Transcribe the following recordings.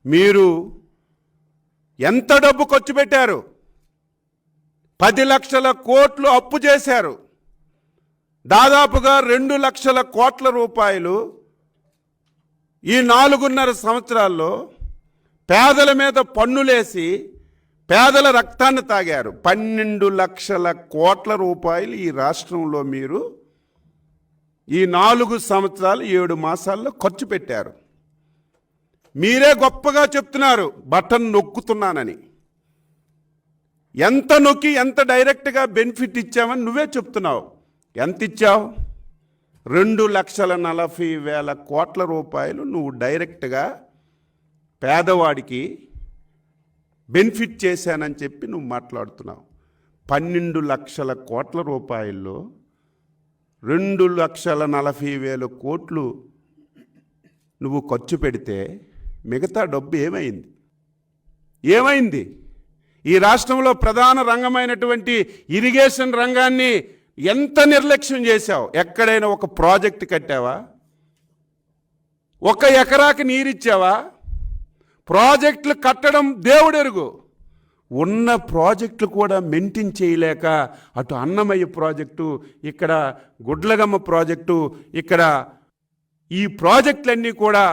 మీరు ఎంత డబ్బు ఖర్చు పెట్టారు? 10 లక్షల కోట్లు అప్పు చేశారు. దాదాపుగా 2 లక్షల కోట్ల రూపాయలు ఈ 4.5 సంవత్సరాల్లో పేదల మీద పన్నులేసి పేదల రక్తాన్ని తాగారు. 12 లక్షల కోట్ల రూపాయలు ఈ రాష్ట్రంలో మీరు ఈ 4 సంవత్సరాలు 7 మాసాల్లో ఖర్చు పెట్టారు. మీరే గొప్పగా చెప్తున్నారు బటన్ నొక్కుతున్నానని. ఎంత నొక్కి ఎంత డైరెక్ట్గా బెనిఫిట్ ఇచ్చామని నువ్వే చెప్తున్నావు. ఎంత ఇచ్చావు? 2,40,000 కోట్ల రూపాయలు నువ్వు డైరెక్ట్గా పేదవాడికి బెనిఫిట్ చేశానని చెప్పి నువ్వు మాట్లాడుతున్నావు. 12 లక్షల కోట్ల రూపాయల్లో 2,40,000 కోట్లు నువ్వు ఖర్చు పెడితే మిగతా డబ్బు ఏమైంది? ఈ రాష్ట్రంలో ప్రధాన రంగమైనటువంటి ఇరిగేషన్ రంగాన్ని ఎంత నిర్లక్ష్యం చేశావు? ఎక్కడైనా ఒక ప్రాజెక్ట్ కట్టావా? 1 ఎకరాకి నీరిచ్చావా? ప్రాజెక్టులు కట్టడం దేవుడెరుగు. ఉన్న ప్రాజెక్టులు కూడా మెయింటైన్ చేయలేక అటు అన్నమయ్య ప్రాజెక్టు, ఇక్కడ గుడ్లగమ్మ ప్రాజెక్టు, ఇక్కడ ఈ ప్రాజెక్టులన్నీ కూడా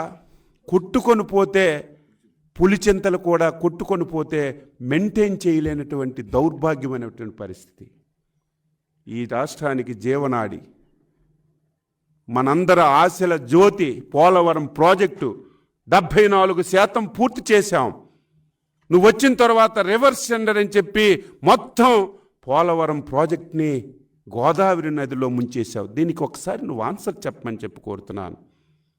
కొట్టుకొని పోతే, పులిచింతలు కూడా కొట్టుకొని పోతే మెయింటైన్ చేయలేనటువంటి దౌర్భాగ్యమైనటువంటి పరిస్థితి. ఈ రాష్ట్రానికి జీవనాడి, మనందరి ఆశల జ్యోతి పోలవరం ప్రాజెక్టు 74% పూర్తి చేశాం. నువ్వు వచ్చిన తర్వాత రివర్స్ టెండర్ అని చెప్పి మొత్తం పోలవరం ప్రాజెక్ట్ని గోదావరి నదిలో ముంచేశావు. దీనికి ఒకసారి నువ్వు ఆన్సర్ చెప్పమని చెప్పి కోరుతున్నాను.